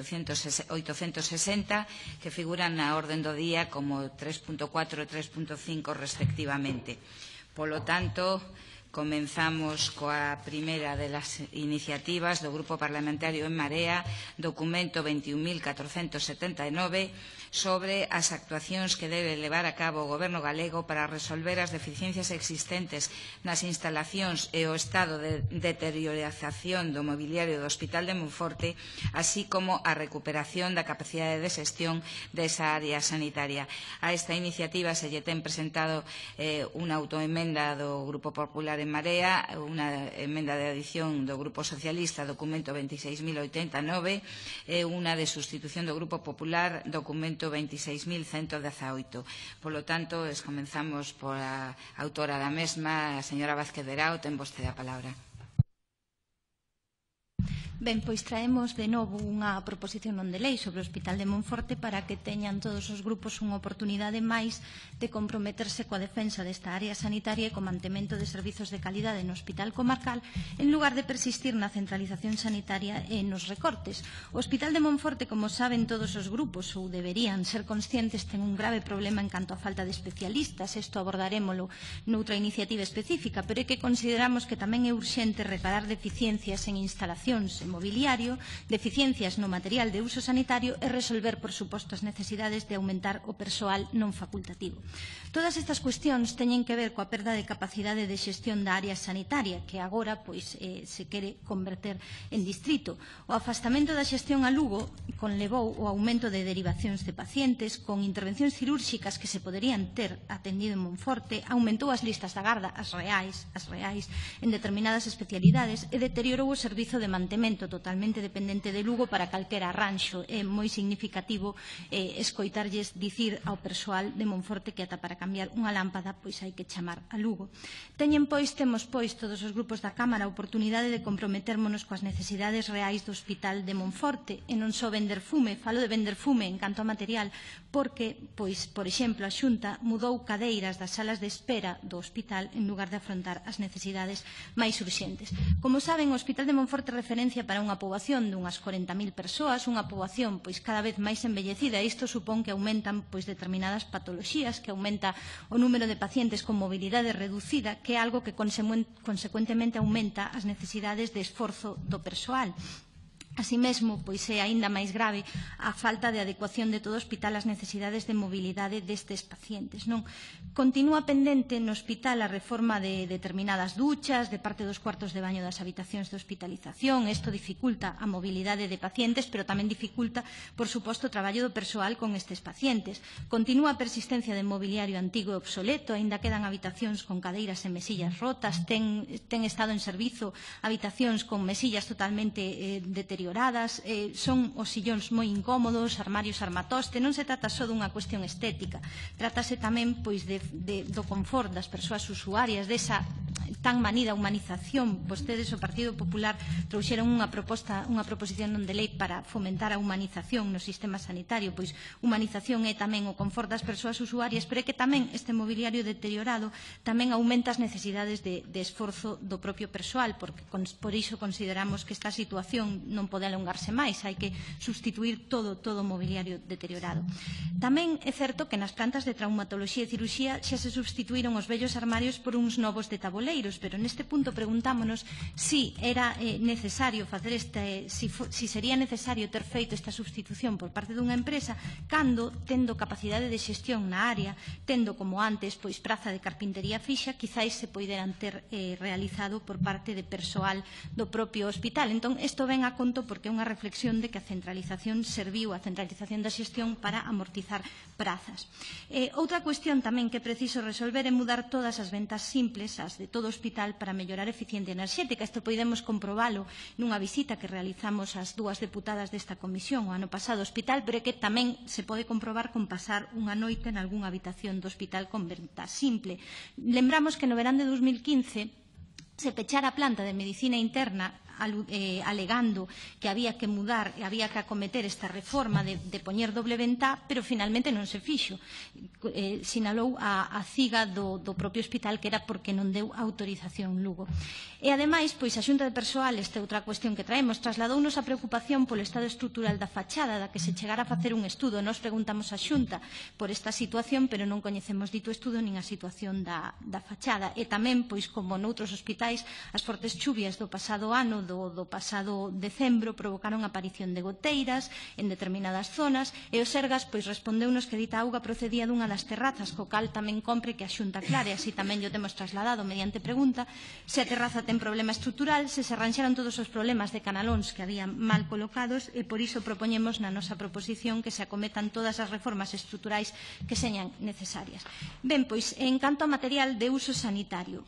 860, que figuran na orden do día como 3.4 e 3.5 respectivamente. Polo tanto, comenzamos coa primeira das iniciativas do Grupo Parlamentario En Marea, documento 21.479, sobre as actuacións que debe levar a cabo o Goberno galego para resolver as deficiencias existentes nas instalacións e o estado de deterioración do mobiliario do Hospital de Monforte, así como a recuperación da capacidade de xestión desa área sanitaria. A esta iniciativa se lle ten presentado unha autoemenda do Grupo Popular En Marea, unha emenda de adición do Grupo Socialista, documento 26.089, e unha de sustitución do Grupo Popular, documento 26.118. Polo tanto, comenzamos pola autora da mesma, a señora Vázquez Verao. Ten vostede a palabra. Ben, pois traemos de novo unha proposición non de lei sobre o Hospital de Monforte para que teñan todos os grupos unha oportunidade máis de comprometerse coa defensa desta área sanitaria e co mantemento de servizos de calidade no Hospital Comarcal en lugar de persistir na centralización sanitaria e nos recortes. O Hospital de Monforte, como saben todos os grupos, ou deberían ser conscientes, ten un grave problema en canto a falta de especialistas. Isto abordarémolo noutra iniciativa específica, pero é que consideramos que tamén é urxente reparar deficiencias en instalacións, en mobiliario, deficiencias no material de uso sanitario e resolver, por suposto, as necesidades de aumentar o persoal non facultativo. Todas estas cuestións teñen que ver coa perda de capacidade de xestión da área sanitaria, que agora se quere converter en distrito. O afastamento da xestión a Lugo conlevou o aumento de derivacións de pacientes con intervencións cirúrxicas que se poderían ter atendido en Monforte, aumentou as listas da garda, as reais, en determinadas especialidades e deteriorou o servizo de mantemento totalmente dependente de Lugo para calquera arranxo. É moi significativo escoitarlles dicir ao persoal de Monforte que ata para cambiar unha lámpada pois hai que chamar a Lugo. Temos todos os grupos da Cámara a oportunidade de comprometérmonos coas necesidades reais do Hospital de Monforte e non só vender fume. Falo de vender fume en canto a material porque, pois, por exemplo, a Xunta mudou cadeiras das salas de espera do hospital en lugar de afrontar as necesidades máis urxentes. Como saben, o Hospital de Monforte é referencia para unha poboación dunhas 40.000 persoas, unha poboación pois cada vez máis envellecida. Isto supón que aumentan pois determinadas patoloxías, que aumenta o número de pacientes con mobilidade reducida, que é algo que consecuentemente aumenta as necesidades de esforzo do persoal. Así mesmo, pois é aínda máis grave a falta de adecuación de todo o hospital ás necesidades de mobilidade destes pacientes. Continúa pendente no hospital a reforma de determinadas duchas, de parte dos cuartos de baño das habitacións de hospitalización. Isto dificulta a mobilidade de pacientes, pero tamén dificulta, por suposto, o traballo do persoal con estes pacientes. Continúa a persistencia de mobiliario antigo e obsoleto, aínda quedan habitacións con cadeiras e mesillas rotas, ten estado en servizo habitacións con mesillas totalmente deterioradas, son os sillóns moi incómodos, armarios armatoste. Non se trata só dunha cuestión estética, trátase tamén pois do confort das persoas usuarias, desa tan manida humanización. Vostedes, o Partido Popular, trouxeron unha proposición non de lei para fomentar a humanización no sistema sanitario. Pois humanización é tamén o confort das persoas usuarias, pero é que tamén este mobiliario deteriorado tamén aumenta as necesidades de esforzo do propio persoal, porque por iso consideramos que esta situación non pode alongarse máis, hai que sustituir todo o mobiliario deteriorado. Tamén é certo que nas plantas de traumatoloxía e cirurxía xa se substituíron os vellos armarios por uns novos de taboleiros, pero neste punto preguntámonos si era necesario facer si sería necesario ter feito esta substitución por parte dunha empresa cando, tendo capacidade de xestión na área, tendo como antes pois praza de carpintería fixa, quizáis se poideran ter realizado por parte de persoal do propio hospital. Entón, isto ven a conto porque é unha reflexión de que a centralización serviu, a centralización da xestión, para amortizar prazas. Outra cuestión tamén que é preciso resolver é mudar todas as ventas simples, as de todo o hospital, para mellorar a eficiencia enerxética. Isto podemos comprobalo nunha visita que realizamos as dúas deputadas desta comisión o ano pasado ao hospital, pero é que tamén se pode comprobar con pasar unha noite en algunha habitación do hospital con venta simple. Lembramos que no verán de 2015 se pechara a planta de medicina interna alegando que había que mudar e había que acometer esta reforma de poñer doble ventá, pero finalmente non se fixo. Sinalou a CIGA do propio hospital que era porque non deu autorización Lugo. E, ademais, pois a Xunta de Persoal, esta outra cuestión que traemos, trasladounos a preocupación polo estado estrutural da fachada, da que se chegara a facer un estudo. Nos preguntamos a Xunta por esta situación, pero non coñecemos dito estudo nin a situación da fachada. E tamén, pois, como noutros hospitais, as fortes chuvias do pasado ano, do pasado decembro, provocaron a aparición de goteiras en determinadas zonas, e o Sergas, pois, respondeunos que dita auga procedía dunha das terrazas, co cal tamén compre que a Xunta aclare, así tamén yo temos trasladado mediante pregunta, se a terraza ten problema estrutural, se arranxaron todos os problemas de canalóns que habían mal colocados, e por iso propoñemos na nosa proposición que se acometan todas as reformas estruturais que señan necesarias. Ben, pois, en canto ao material de uso sanitario,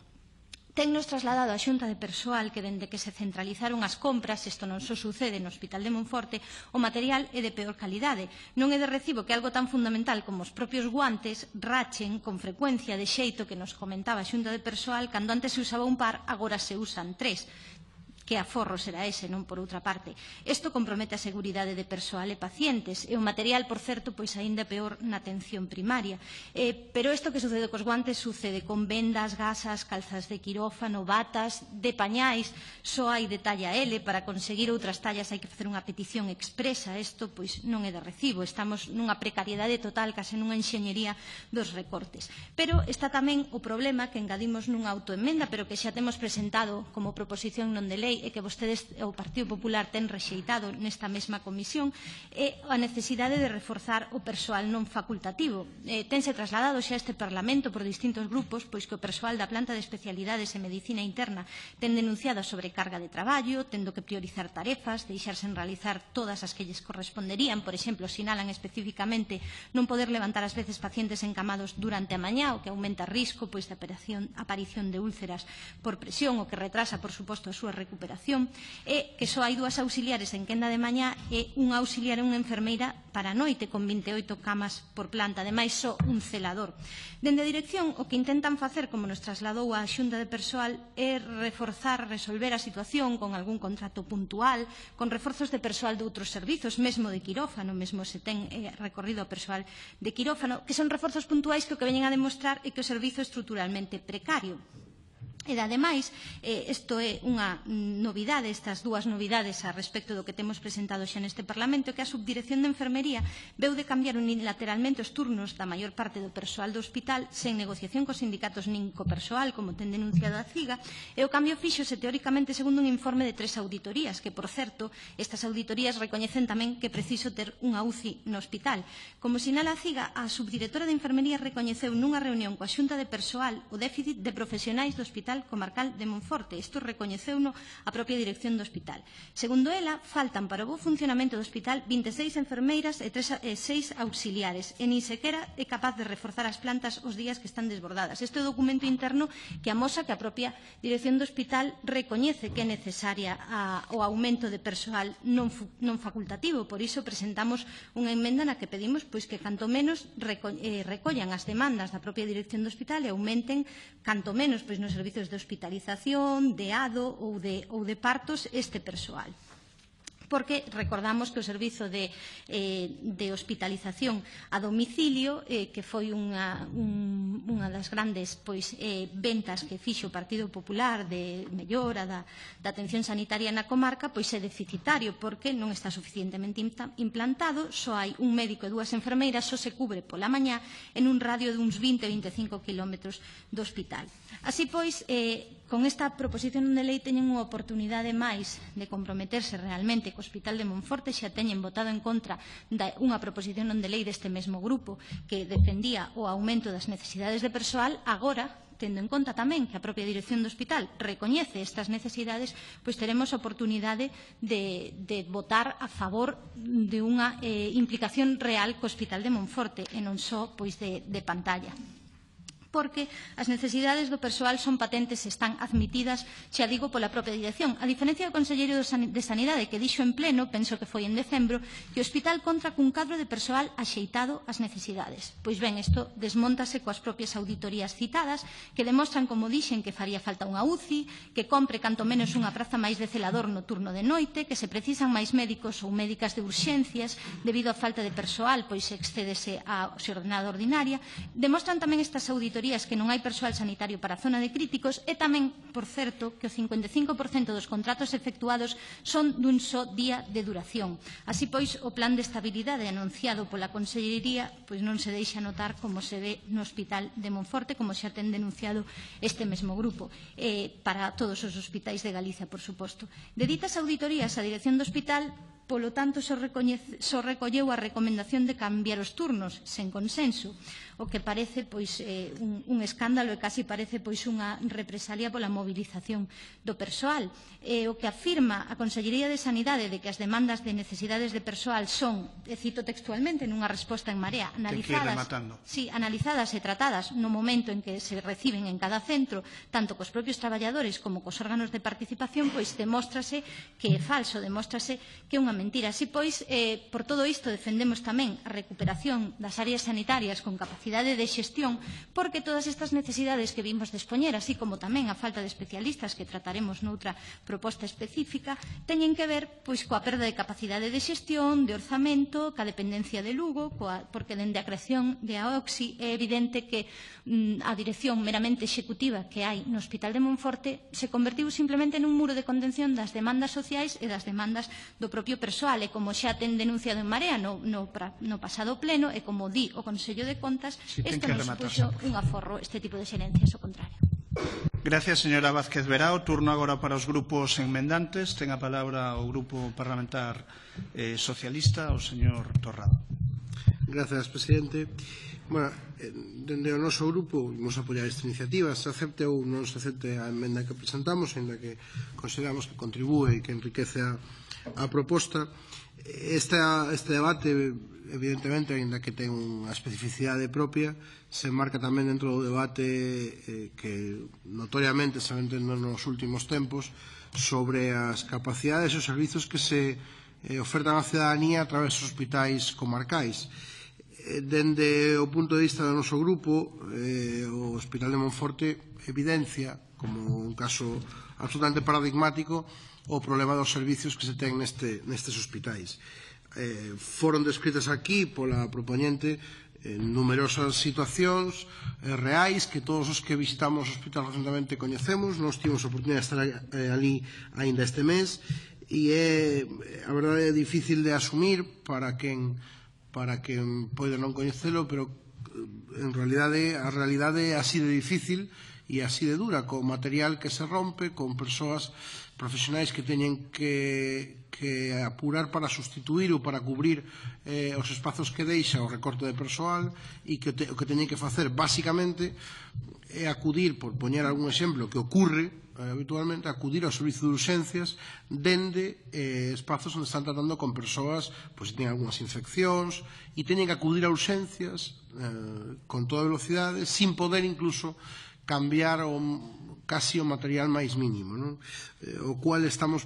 tennos trasladado a Xunta de Persoal que dende que se centralizaron as compras, isto non só sucede no Hospital de Monforte, o material é de peor calidade. Non é de recibo que algo tan fundamental como os propios guantes rachen con frecuencia, de xeito que nos comentaba a Xunta de Persoal, cando antes se usaba un par, agora se usan 3. Que aforro será ese, non por outra parte. Isto compromete a seguridade de persoal e pacientes, e o material, por certo, pois aínda peor na atención primaria. Pero isto que sucede cos guantes sucede con vendas, gasas, calzas de quirófano, batas, de pañais, só hai de talla L, para conseguir outras tallas hai que facer unha petición expresa, isto pois non é de recibo, estamos nunha precariedade total, case nunha enxeñería dos recortes. Pero está tamén o problema que engadimos nunha autoemenda, pero que xa temos presentado como proposición non de lei, e que vostedes, o Partido Popular, ten rexeitado nesta mesma comisión, é a necesidade de reforzar o persoal non facultativo. Tense trasladado xa este Parlamento por distintos grupos, pois que o persoal da planta de especialidades en medicina interna ten denunciado a sobrecarga de traballo, tendo que priorizar tarefas, deixarse en realizar todas as que lles corresponderían. Por exemplo, sinalan especificamente non poder levantar ás veces pacientes encamados durante a mañá, o que aumenta o risco pois de aparición de úlceras por presión, o que retrasa, por suposto, a súa recuperación, e que só hai 2 auxiliares en quenda de mañá e un auxiliar e unha enfermeira para a noite, con 28 camas por planta, ademais só un celador. Dende a dirección, o que intentan facer, como nos trasladou a Xunta de Persoal, é resolver a situación con algún contrato puntual, con reforzos de persoal de outros servizos, mesmo de quirófano, mesmo se ten recorrido ao persoal de quirófano, que son reforzos puntuais que o que veñen a demostrar é que o servizo é estruturalmente precario. E, ademais, isto é unha novidade, estas 2 novidades a respecto do que temos presentado xa neste Parlamento, que a Subdirección de Enfermería veu de cambiar unilateralmente os turnos da maior parte do persoal do hospital sen negociación cos sindicatos nin co persoal, como ten denunciado a CIGA, e o cambio fíxose teóricamente segundo un informe de 3 auditorías, que, por certo, estas auditorías recoñecen tamén que é preciso ter unha UCI no hospital. Como sinala a CIGA, a subdirectora de Enfermería recoñeceu nunha reunión coa Xunta de Persoal o déficit de profesionais do Hospital Comarcal de Monforte. Isto recoñeceuno a propia dirección do hospital. Segundo ela, faltan para o bo funcionamento do hospital 26 enfermeiras e 6 auxiliares, e nin sequera é capaz de reforzar as plantas os días que están desbordadas. Este é o documento interno que amosa que a propia dirección do hospital recoñece que é necesaria o aumento de persoal non facultativo. Por iso presentamos unha emenda na que pedimos pois que canto menos recollan as demandas da propia dirección do hospital e aumenten canto menos pois nos servizos de hospitalización, de ADO ou de partos este persoal. Porque recordamos que o servizo de hospitalización a domicilio, que foi unha das grandes ventas que fixo o Partido Popular de mellora da atención sanitaria na comarca, pois é deficitario porque non está suficientemente implantado, só hai un médico e 2 enfermeiras, só se cubre pola mañá en un radio de uns 20-25 kilómetros do hospital. Así pois, con esta proposición de lei teñen unha oportunidade máis de comprometerse realmente co Hospital de Monforte. Xa teñen votado en contra unha proposición non de lei deste mesmo grupo que defendía o aumento das necesidades de persoal. Agora, tendo en conta tamén que a propia dirección do hospital recoñece estas necesidades, pois teremos a oportunidade de votar a favor de unha implicación real co Hospital de Monforte e non só pois de pantalla. porque as necesidades do persoal son patentes e están admitidas, xa digo, pola propia dirección. A diferencia do Conselleiro de Sanidade, que dixo en pleno, penso que foi en decembro, que o hospital conta cun cadro de persoal axeitado ás necesidades. Pois ben, isto desmóntase coas propias auditorías citadas, que demostran, como dixen, que faría falta unha UCI, que compre canto menos unha praza máis de celador no turno de noite, que se precisan máis médicos ou médicas de urxencias debido á falta de persoal, pois excédese a xornada ordinaria. Demostran tamén estas auditorías que non hai persoal sanitario para a zona de críticos e tamén, por certo, que o 55% dos contratos efectuados son dun só día de duración. Así pois, o plan de estabilidade anunciado pola Consellería pois non se deixa notar como se ve no Hospital de Monforte, como xa ten denunciado este mesmo grupo, para todos os hospitais de Galicia, por suposto. De ditas auditorías, a dirección do hospital polo tanto, só recolleu a recomendación de cambiar os turnos, sen consenso, o que parece pois un escándalo e casi parece pois unha represalia pola movilización do persoal. O que afirma a Consellería de Sanidade de que as demandas de necesidades de persoal son, cito textualmente, nunha resposta en Marea, analizadas e tratadas no momento en que se reciben en cada centro, tanto cos propios traballadores como cos órganos de participación, pois demóstrase que é falso, demóstrase que é unha mentira. Así pois, por todo isto defendemos tamén a recuperación das áreas sanitarias con capacidade de xestión, porque todas estas necesidades que vimos de expoñer, así como tamén a falta de especialistas que trataremos noutra proposta específica, teñen que ver pois coa perda de capacidade de xestión, de orzamento, ca dependencia de Lugo, porque dende a creación de AOXI é evidente que a dirección meramente executiva que hai no Hospital de Monforte se convertiu simplemente nun muro de contención das demandas sociais e das demandas do propio persoal, e como xa ten denunciado en Marea no pasado pleno, e como di o Consello de Contas, isto non supuxo un aforro este tipo de xerencias, ao contrario. Gracias, señora Vázquez Verao. Turno agora para os grupos enmendantes. Ten a palabra o Grupo Parlamentar Socialista, o señor Torrado. Gracias, presidente. Bueno, dende o noso grupo vamos a apoiar esta iniciativa, se acepte ou non se acepte a emenda que presentamos, en la que consideramos que contribúe e que enriquece a proposta. Este debate, evidentemente, ainda que ten unha especificidade propia, se marca tamén dentro do debate que notoriamente se vén tendo nos últimos tempos sobre as capacidades e os servizos que se ofertan á cidadanía a través dos hospitais comarcais. Dende o punto de vista do noso grupo, o Hospital de Monforte evidencia, como un caso absolutamente paradigmático, o problema dos servicios que se ten nestes hospitais. Foron descritas aquí pola propoñente numerosas situacións reais que todos os que visitamos o hospital recentemente coñecemos. Nós tivemos a oportunidade de estar ali aínda este mes e a verdade é difícil de asumir para quen pode non coñecelo, pero en realidade a realidade é así de difícil e así de dura, con material que se rompe, con persoas profesionais que teñen que apurar para sustituir ou para cubrir os espazos que deixa o recorte de persoal, e que o que teñen que facer basicamente é acudir, por poñer algún exemplo que ocurre habitualmente, acudir ao servizo de urxencias dende espazos onde están tratando con persoas pois que teñen algunhas infeccións e teñen que acudir a urxencias con toda velocidade, sin poder incluso cambiar casi o material máis mínimo, non? O cual estamos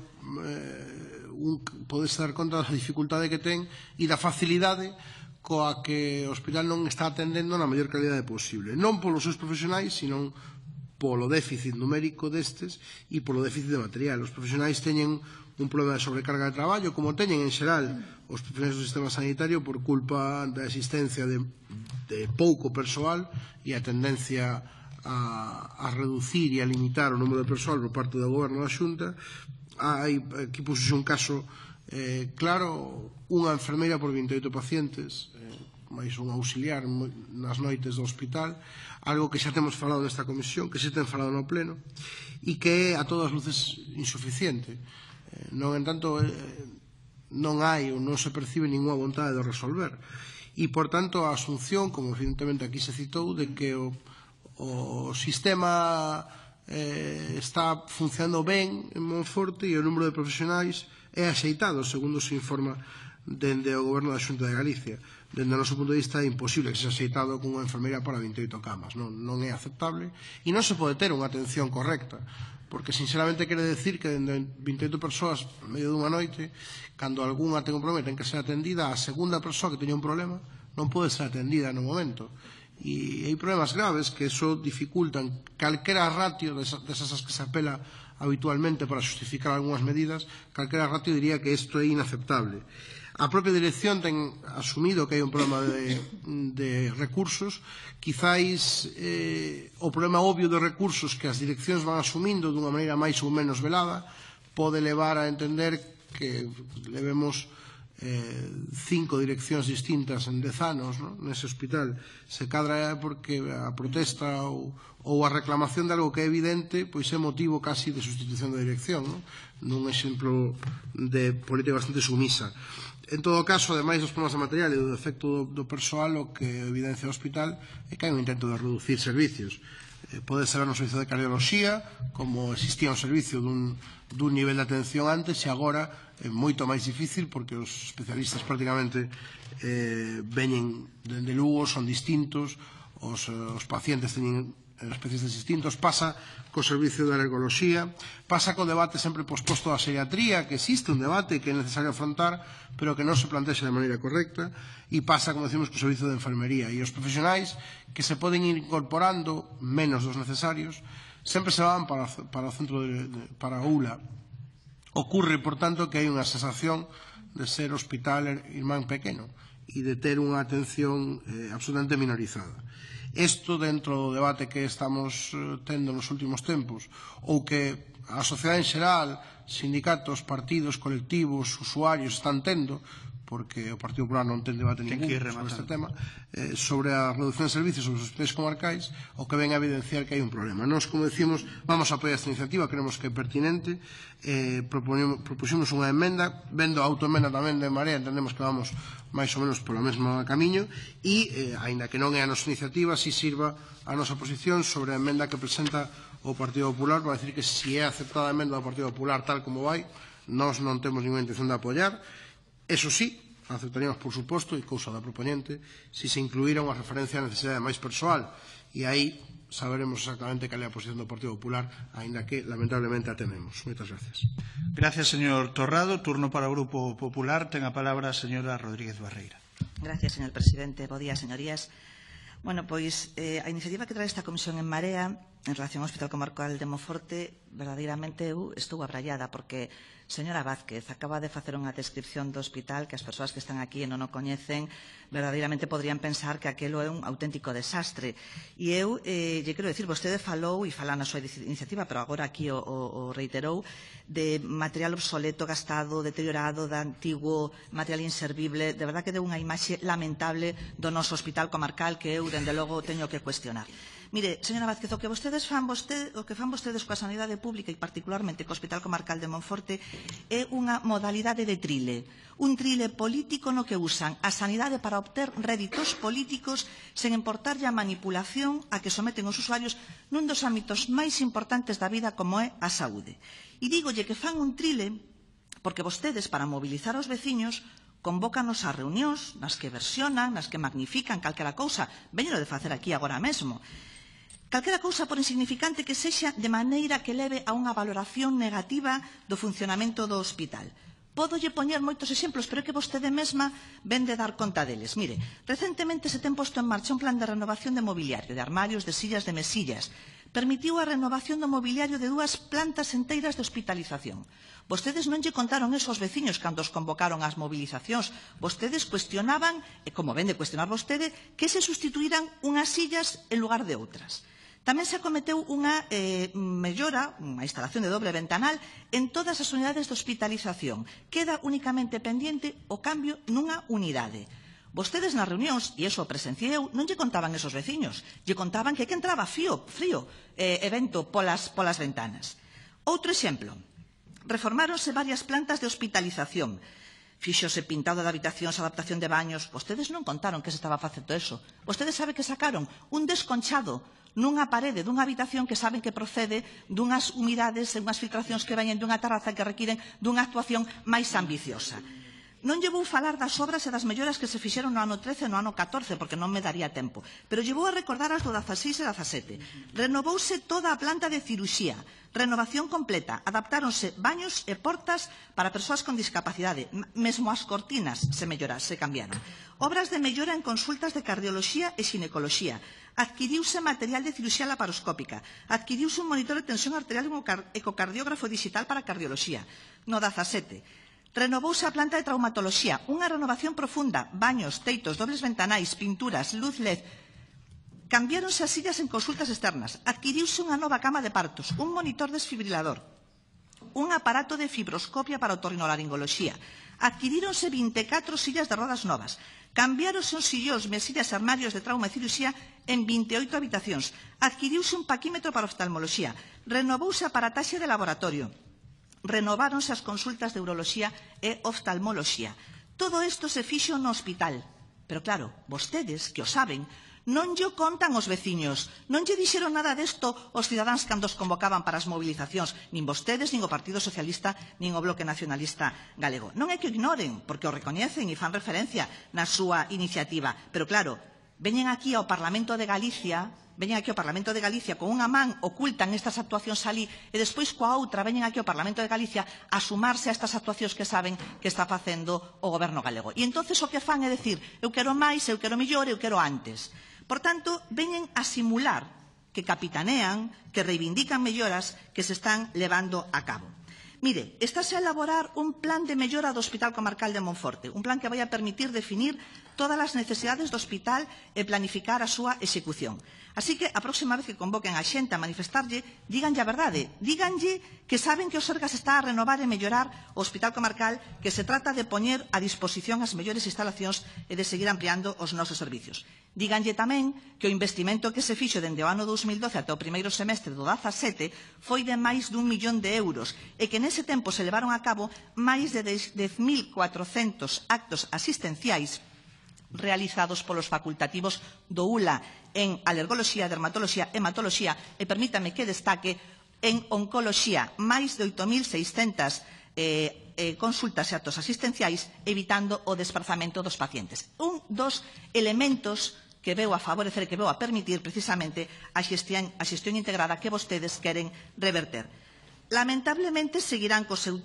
podes dar conta da dificultade que ten e da facilidade coa que o hospital non está atendendo na maior calidade posible, non polos seus profesionais, sino polo déficit numérico destes e polo déficit de material. Os profesionais teñen un problema de sobrecarga de traballo, como teñen en xeral os profesionais do sistema sanitario, por culpa da existencia de pouco persoal e a tendencia a reducir e a limitar o número de persoal por parte do goberno da Xunta. Aquí puxose un caso claro, unha enfermeira por 28 pacientes, máis un auxiliar nas noites do hospital, algo que xa temos falado nesta comisión, que xa ten falado no pleno, e que é a todas luces insuficiente. Non entanto, non hai ou non se percibe ninguna vontade de resolver. E, por tanto, a asunción, como evidentemente aquí se citou, de que o sistema está funcionando ben en Monforte e o número de profesionais é axeitado, segundo se informa dende o Goberno da Xunta de Galicia. Dende o noso punto de vista é imposible que se aceitado con unha enfermeira para 28 camas. Non é aceptable e non se pode ter unha atención correcta, porque sinceramente quere decir que dende 28 persoas no medio dunha noite, cando algunha ten un problema e ten que ser atendida, a segunda persoa que teña un problema non pode ser atendida no momento. E hai problemas graves que eso dificultan calquera ratio desas que se apela habitualmente para justificar algunhas medidas, calquera ratio diría que isto é inaceptable. A propia dirección ten asumido que hai un problema de recursos, quizáis o problema obvio de recursos que as direccións van asumindo dunha maneira máis ou menos velada pode levar a entender que levemos 5 direccións distintas en 10 anos nese hospital. Se cadra é porque a protesta ou a reclamación de algo que é evidente pois é motivo casi de sustitución da dirección, nun exemplo de política bastante sumisa. En todo caso, ademais dos problemas de material e do defecto do persoal, o que evidencia o hospital é que hai un intento de reducir servicios. Pode ser no servicio de cardioloxía, como existía un servicio dun nivel de atención antes e agora é moito máis difícil porque os especialistas prácticamente veñen dende Lugo, son distintos, os pacientes teñen especialistas distintos, pasa co servicio de alergoloxía, pasa co debate sempre posposto da geriatría, que existe un debate que é necesario afrontar, pero que non se plantexa de maneira correcta, e pasa, como decimos, co servicio de enfermería. E os profesionais que se poden ir incorporando menos dos necesarios, sempre se van para o centro para a ULA. Ocurre, por tanto, que hai unha sensación de ser hospital irmán pequeno e de ter unha atención absolutamente minorizada. Isto dentro do debate que estamos tendo nos últimos tempos, ou que a sociedade en xeral, sindicatos, partidos, colectivos, usuarios están tendo, porque o Partido Popular non ten debate ningún sobre este tema, sobre a reducción de servicios sobre os hospitais comarcais, o que ven a evidenciar que hai un problema. Nós, como decimos, vamos a apoiar esta iniciativa, creemos que é pertinente, propuxemos unha emenda, vendo a autoemenda tamén de Marea, entendemos que vamos máis ou menos polo mesmo camiño, e, aínda que non é a nosa iniciativa, si sirva a nosa posición sobre a emenda que presenta o Partido Popular, para decir que se é aceptada a emenda do Partido Popular tal como vai, nós non temos ninguna intención de apoiar. Eso sí, aceptaríamos, por suposto, e cousa da propoñente, se se incluíra unha referencia á necesidade de máis persoal. E aí saberemos exactamente cal é a posición do Partido Popular, aínda que, lamentablemente, a tememos. Moitas gracias. Gracias, señor Torrado. Turno para o Grupo Popular. Ten a palabra a señora Rodríguez Barreira. Gracias, señor presidente. Bo día, señorías. Bueno, pois, a iniciativa que trae esta comisión en Marea en relación ao Hospital Comarcal de Monforte, verdadeiramente eu estou abraiada, porque señora Vázquez acaba de facer unha descripción do hospital que as persoas que están aquí e non o coñecen verdadeiramente podrían pensar que aquelo é un auténtico desastre. E eu lle quero dicir, vostede falou e fala na súa iniciativa, pero agora aquí o reiterou, de material obsoleto, gastado, deteriorado, de antigo material inservible. De verdad que deu unha imaxe lamentable do noso hospital comarcal que eu, dende logo, teño que cuestionar. Mire, señora Vázquez, o que fan vostedes coa sanidade pública e particularmente co Hospital Comarcal de Monforte é unha modalidade de trile. Un trile político no que usan a sanidade para obter réditos políticos sen importarlle a manipulación a que someten os usuarios nun dos ámbitos máis importantes da vida como é a saúde. E dígolle que fan un trile porque vostedes, para mobilizar aos veciños, convócanos a reunións nas que versionan, nas que magnifican calquera cousa. Veñelo de facer aquí agora mesmo. Calquera cousa por insignificante que sexa de maneira que leve a unha valoración negativa do funcionamento do hospital. Pódolle poñer moitos exemplos, pero é que vostede mesma ven de dar conta deles. Mire, recentemente se ten posto en marcha un plan de renovación de mobiliario, de armarios, de sillas, de mesillas. Permitiu a renovación do mobiliario de 2 plantas enteiras de hospitalización. Vostedes non lle contaron eso aos veciños cando os convocaron ás movilizacións. Vostedes cuestionaban, e como ven de cuestionar vostede, que se sustituíran unhas sillas en lugar de outras. Tamén se acometeu unha mellora, unha instalación de doble ventanal en todas as unidades de hospitalización. Queda únicamente pendiente o cambio nunha unidade. Vostedes nas reunións, e iso o presenciei eu, non lle contaban esos veciños. Lle contaban que entraba frío e vento polas ventanas. Outro exemplo. Reformáronse varias plantas de hospitalización. Fíxose pintado de habitacións, adaptación de baños. Vostedes non contaron que se estaba facendo eso. Vostedes saben que sacaron un desconchado nunha parede dunha habitación que saben que procede dunhas humidades e unhas filtracións que veñen dunha terraza que requiren dunha actuación máis ambiciosa. Non lle vou falar das obras e das melloras que se fixeron no ano 13 e no ano 14, porque non me daría tempo. Pero lle vou a recordar as do 16 e 17. Renovouse toda a planta de ciruxía, renovación completa, adaptáronse baños e portas para persoas con discapacidade, mesmo as cortinas se cambiaron. Obras de mellora en consultas de cardioloxía e xinecoloxía, adquiriuse material de ciruxía laparoscópica, adquiriuse un monitor de tensión arterial e un ecocardiógrafo digital para cardioloxía. No 17, renovouse a planta de traumatoloxía, unha renovación profunda, baños, teitos, dobles ventanais, pinturas, luz LED. Cambiáronse as sillas en consultas externas, adquiriuse unha nova cama de partos, un monitor desfibrilador, un aparato de fibroscopia para otorrinolaringoloxía, adquiríronse 24 sillas de rodas novas, cambiáronse os sillóns, mesillas e armarios de trauma e ciruxía en 28 habitacións, adquiriuse un paquímetro para oftalmoloxía, renovouse a aparataxe de laboratorio, renováronse as consultas de uroloxía e oftalmoloxía. Todo isto se fixo no hospital. Pero claro, vostedes, que o saben, non lle contan os veciños, non lle dixeron nada desto os cidadáns cando os convocaban para as movilizacións, nin vostedes, nin o Partido Socialista, nin o Bloque Nacionalista Galego. Non é que o ignoren, porque o recoñecen e fan referencia na súa iniciativa, pero claro, veñen aquí ao Parlamento de Galicia con unha man ocultan estas actuacións alí e despois coa outra veñen aquí ao Parlamento de Galicia a sumarse a estas actuacións que saben que está facendo o Goberno galego. E entonces o que fan é dicir, eu quero máis, eu quero mellor, eu quero antes. Por tanto, veñen a simular que capitanean, que reivindican melloras que se están levando a cabo. Mire, estáse a elaborar un plan de mellora do Hospital Comarcal de Monforte, un plan que vai a permitir definir todas as necesidades do hospital e planificar a súa execución. Así que, a próxima vez que convoquen a xente a manifestarlle, díganlle a verdade, díganlle que saben que o Sergas está a renovar e mellorar o Hospital Comarcal, que se trata de poñer a disposición as mellores instalacións e de seguir ampliando os nosos servicios. Díganlle tamén que o investimento que se fixo dende o ano 2012 ata o primeiro semestre do 17 foi de máis d'1 millón de euros e que nese tempo se levaron a cabo máis de 10.400 actos asistenciais realizados polos facultativos do ULA en alergoloxía, dermatoloxía, hematoloxía e permítame que destaque en oncoloxía máis de 8.600 consultas e actos asistenciais evitando o desprazamento dos pacientes. Un dos elementos que veu a favorecer, que veu a permitir precisamente a xestión integrada que vostedes queren reverter. Lamentablemente seguirán co seu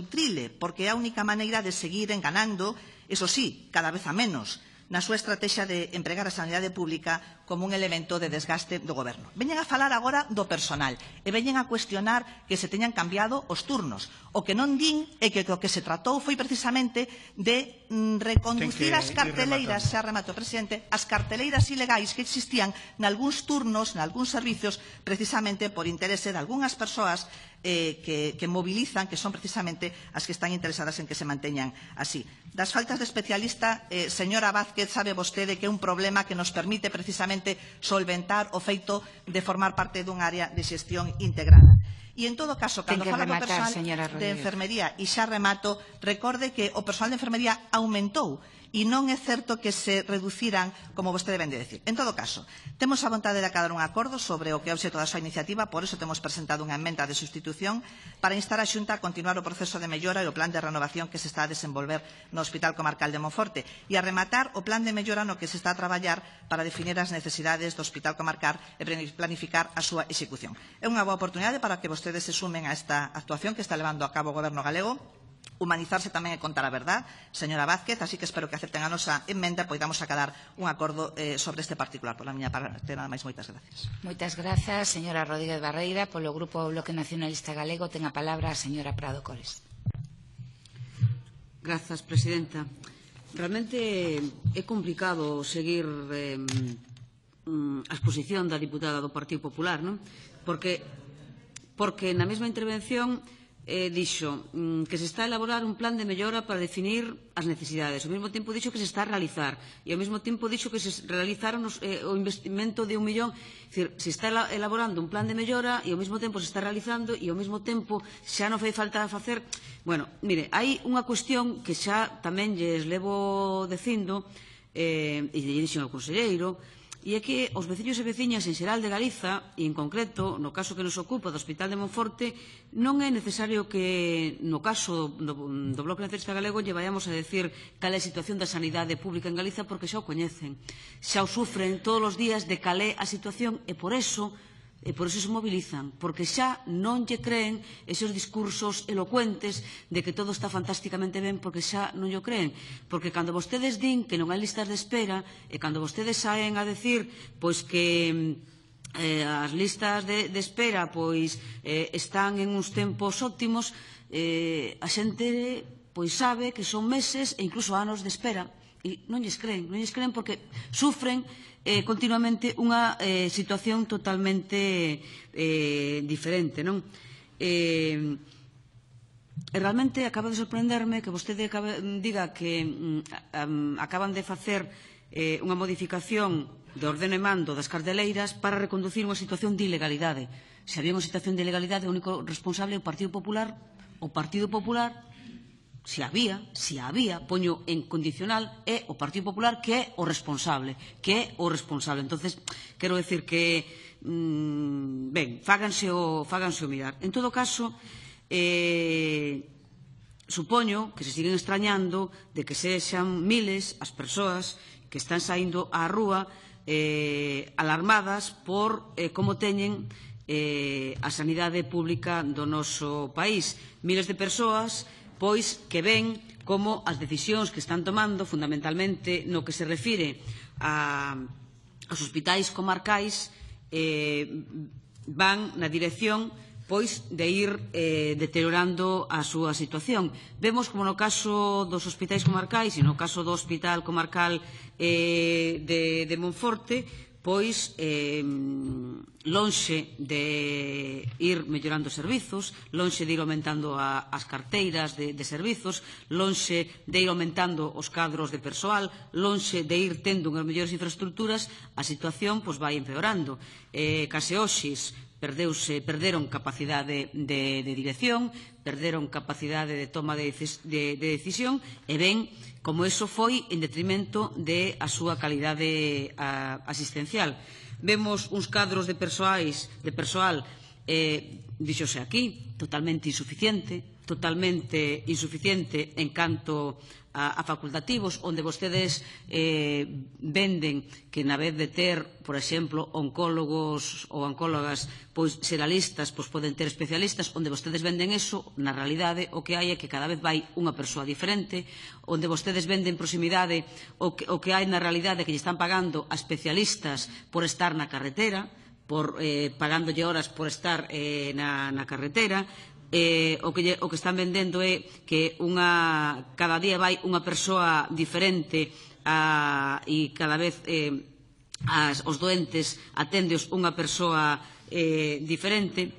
trile, porque é a única maneira de seguir enganando, eso sí, cada vez a menos, na súa estrategia de empregar a sanidade pública como un elemento de desgaste do Goberno. Veñen a falar agora do personal e veñen a cuestionar que se teñan cambiado os turnos. O que non din é que o que se tratou foi precisamente de reconducir as carteleiras, xa remato, presidente, as carteleiras ilegais que existían nalgúns turnos, nalgúns servicios, precisamente por interese de algunhas persoas que movilizan, que son precisamente as que están interesadas en que se manteñan así. Das faltas de especialista, señora Vázquez, sabe vostede que é un problema que nos permite precisamente solventar o feito de formar parte dun área de xestión integrada. E, en todo caso, cando fala do personal de enfermería, e xa remato, recorde que o personal de enfermería aumentou e non é certo que se reduciran, como vostede vende decir. En todo caso, temos a vontade de acadar un acordo sobre o que é o obxecto da súa iniciativa, por iso temos presentado unha emenda de sustitución para instar a Xunta a continuar o proceso de mellora e o plan de renovación que se está a desenvolver no Hospital Comarcal de Monforte e a rematar o plan de mellora no que se está a traballar para definir as necesidades do Hospital Comarcal e planificar a súa execución. É unha boa oportunidade para que vostedes se sumen a esta actuación que está levando a cabo o Goberno galego. Humanizarse tamén é contar a verdad, señora Vázquez, así que espero que acepten a nosa emenda e poidamos acadar un acordo sobre este particular. Por la miña parte, nada máis, moitas gracias. Moitas grazas, señora Rodríguez Barreira. Polo Grupo Bloque Nacionalista Galego ten a palabra a señora Prado Cores. Grazas, presidenta. Realmente é complicado seguir a exposición da diputada do Partido Popular, non? Porque na mesma intervención dixo que se está a elaborar un plan de mellora para definir as necesidades. Ao mesmo tempo dixo que se está a realizar e ao mesmo tempo dixo que se realizaron o investimento de 1 millón. Se está elaborando un plan de mellora e ao mesmo tempo se está realizando e ao mesmo tempo xa non fai falta facer. Bueno, mire, hai unha cuestión que xa tamén lles levo dicindo e lle dixen ao conselleiro. e é que os veciños e veciñas en xeral de Galiza, e en concreto, no caso que nos ocupa do Hospital de Monforte, non é necesario que, no caso do Bloque Nacionalista Galego, lle vayamos a decir cal é a situación da sanidade pública en Galiza, porque xa o coñecen. Xa o sufren todos os días de cal é a situación e por eso se mobilizan, porque xa non lle creen esos discursos elocuentes de que todo está fantásticamente ben, porque xa non lle creen. Porque cando vostedes din que non hai listas de espera e cando vostedes saen a decir pois que as listas de espera pois están en uns tempos óptimos, a xente pois sabe que son meses e incluso anos de espera. E non lles creen porque sufren continuamente unha situación totalmente diferente, non? E realmente acaba de sorprenderme que vostede diga que acaban de facer unha modificación de ordeno e mando das carteleiras para reconducir unha situación de ilegalidade. Se había unha situación de ilegalidade, o único responsable é o Partido Popular. O Partido Popular, se había, poño en condicional, é o Partido Popular que é o responsable. Entonces, quero decir que, ben, fáganse o mirar. En todo caso, supoño que se siguen extrañando de que sexan miles as persoas que están saindo á rúa alarmadas por como teñen a sanidade pública do noso país. Miles de persoas pois que ven como as decisións que están tomando, fundamentalmente no que se refire aos hospitais comarcais, van na dirección pois de ir deteriorando a súa situación. Vemos como no caso dos hospitais comarcais e no caso do Hospital Comarcal de Monforte, pois lonxe de ir mellorando servizos, lonxe de ir aumentando as carteiras de servizos, lonxe de ir aumentando os cadros de persoal, lonxe de ir tendo unhas mellores infraestructuras, a situación pois vai empeorando. Case hoxes perderon capacidade de dirección, perderon capacidade de toma de decisión e ven como eso foi en detrimento de a súa calidade asistencial. Vemos uns cadros de persoal, díxose aquí, totalmente insuficiente en canto a facultativos, onde vostedes venden que na vez de ter, por exemplo, oncólogos ou oncólogas pois xeralistas, pois poden ter especialistas, onde vostedes venden eso, na realidade o que hai é que cada vez vai unha persoa diferente, onde vostedes venden proximidade, o que hai na realidade é que lle están pagando a especialistas por estar na carretera, pagándolle horas por estar na carretera. O que están vendendo é que cada día vai unha persoa diferente e cada vez os doentes aténdeos unha persoa diferente.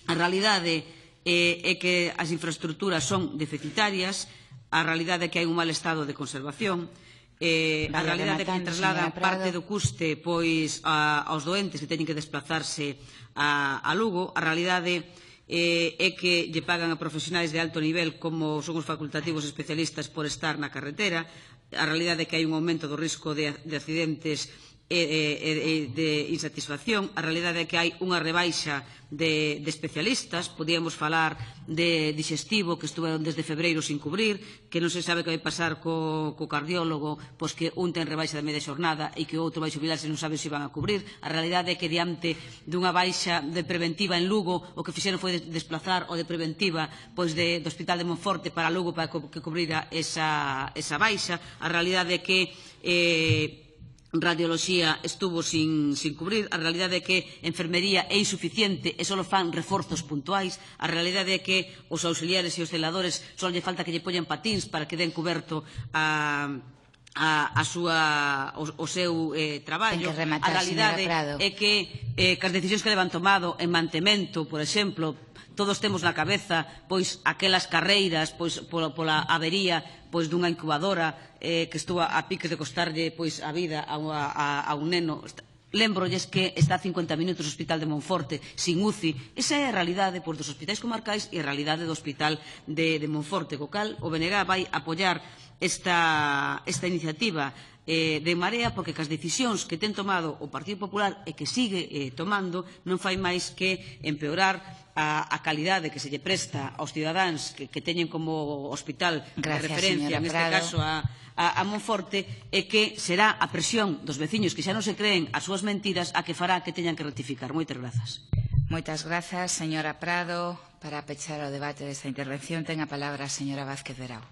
A realidade é que as infraestructuras son deficitarias, a realidade é que hai un mal estado de conservación, a realidade é que trasladan parte do custe pois aos doentes que teñen que desplazarse a Lugo, a realidade é que lle pagan a profesionais de alto nivel como son os facultativos especialistas por estar na carretera. A realidade é que hai un aumento do risco de accidentes e de insatisfacción. A realidade é que hai unha rebaixa de especialistas. Podíamos falar de digestivo, que estuveron desde febreiro sin cubrir, que non se sabe que vai pasar co cardiólogo, pois que un ten rebaixa de media xornada e que o outro vai xubilarse e non sabe se van a cubrir. A realidade é que diante dunha baixa de preventiva en Lugo, o que fixeron foi desplazar o de preventiva pois do Hospital de Monforte para Lugo para que cubrira esa baixa. A realidade é que radioloxía estuvo sin cubrir, a realidade é que enfermería é insuficiente e só fan reforzos puntuais, a realidade é que os auxiliares e os celadores só lle falta que lle poñan patíns para que den cuberto o seu traballo. A realidade é que as decisións que levan tomado en mantemento, por exemplo, todos temos na cabeza pois aquelas carreiras pois pola avería pois dunha incubadora que estuvo a pique de costarlle pois a vida a un neno. Lembrolles que está a 50 minutos o Hospital de Monforte sin UCI. Esa é a realidade dos hospitais comarcais e a realidade do Hospital de Monforte. Co cal, o BNG vai apoiar esta iniciativa de Marea, porque as decisións que ten tomado o Partido Popular e que sigue tomando non fai máis que empeorar a calidade que se lle presta aos cidadáns que teñen como hospital de referencia, neste caso a Monforte, e que será a presión dos veciños que xa non se creen as súas mentiras a que fará que teñan que rectificar. Moitas grazas. Moitas grazas, señora Prado. Para pechar o debate desta intervención, ten a palabra a señora Vázquez Verao.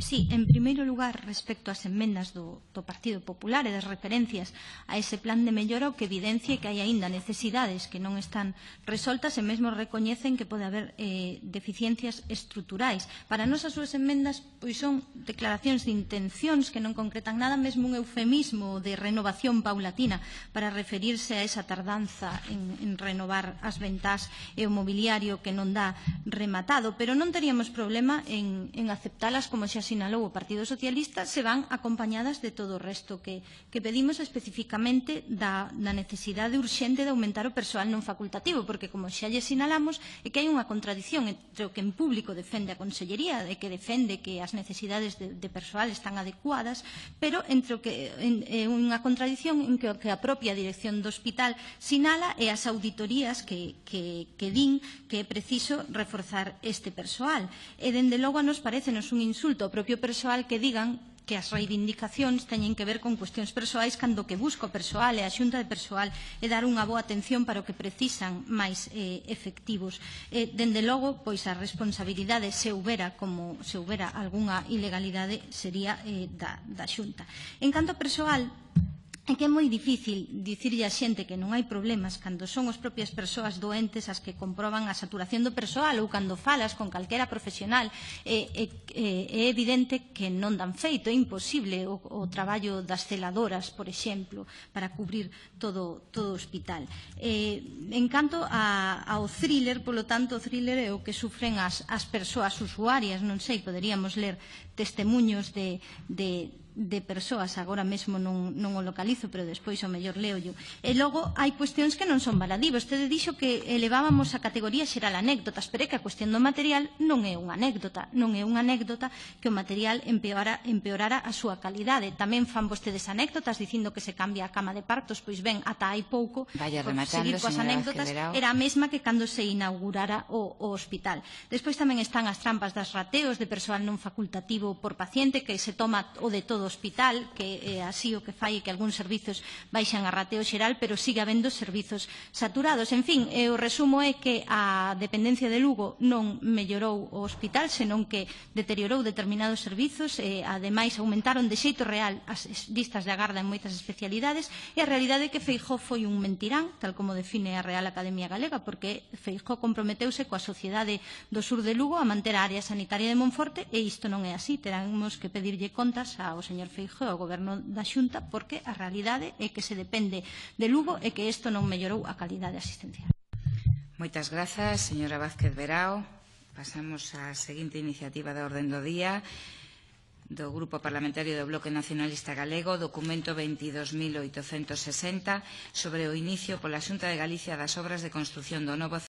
Sí, en primeiro lugar, respecto ás enmendas do Partido Popular e das referencias a ese plan de mellora, o que evidencia que hai aínda necesidades que non están resoltas e mesmo recoñecen que pode haber deficiencias estruturais. Para nós as súas enmendas son declaracións de intencións que non concretan nada, mesmo un eufemismo de renovación paulatina para referirse a esa tardanza en renovar as ventás e o mobiliario que non dá rematado, pero non teríamos problema en aceptalas como xa sinalou o Partido Socialista, se van acompañadas de todo o resto que pedimos especificamente da necesidade urxente de aumentar o persoal non facultativo, porque, como xa lle sinalamos, é que hai unha contradición entre o que en público defende a Consellería, de que defende que as necesidades de persoal están adecuadas, pero entre o que unha contradición en que o que a propia dirección do hospital sinala e as auditorías que din que é preciso reforzar este persoal. E, dende logo, a nos parecenos un insulto ao propio persoal que digan que as reivindicacións teñen que ver con cuestións persoais cando que busca o persoal e a xunta de persoal é dar unha boa atención para o que precisan máis efectivos. Dende logo, pois a responsabilidade, se houbera algunha ilegalidade, sería da xunta. En canto ao persoal, é que é moi difícil dicirlle a xente que non hai problemas cando son as propias persoas doentes as que comproban a saturación do persoal, ou cando falas con calquera profesional é evidente que non dan feito, é imposible o traballo das celadoras, por exemplo, para cubrir todo o hospital. En canto ao thriller, polo tanto, o thriller é o que sufren as persoas usuarias, non sei, poderíamos ler testemuños de persoas, agora mesmo non o localizo, pero despois o mellor leollo. E logo hai cuestións que non son baladí. Vostede dixo que elevábamos a categoría xeral anécdotas, pero é que a cuestión do material non é unha anécdota, non é unha anécdota que o material empeorara a súa calidade. Tamén fan vostedes anécdotas dicindo que se cambia a cama de partos, pois ben, ata hai pouco, por seguir coas anécdotas, era a mesma que cando se inaugurara o hospital. Despois tamén están as trampas das rateos de persoal non facultativo por paciente, que se toma o de todo o hospital, que é así o que fai que algúns servizos baixan a rateo xeral, pero sigue habendo servizos saturados. En fin, o resumo é que a dependencia de Lugo non mellorou o hospital, senón que deteriorou determinados servizos e, ademais, aumentaron de xeito real as listas de agarda en moitas especialidades, e a realidade é que Feijóo foi un mentirán, tal como define a Real Academia Galega, porque Feijóo comprometeuse coa sociedade do sur de Lugo a manter a área sanitaria de Monforte, e isto non é así. Teremos que pedirlle contas ao señor Feijóo, ao goberno da Xunta, porque a realidade é que se depende de Lugo e que isto non mellorou a calidade asistencial. Moitas grazas, señora Vázquez Verao. Pasamos á seguinte iniciativa de orden do día do Grupo Parlamentario do Bloque Nacionalista Galego, documento 22.860, sobre o inicio pola Xunta de Galicia das obras de construción do novo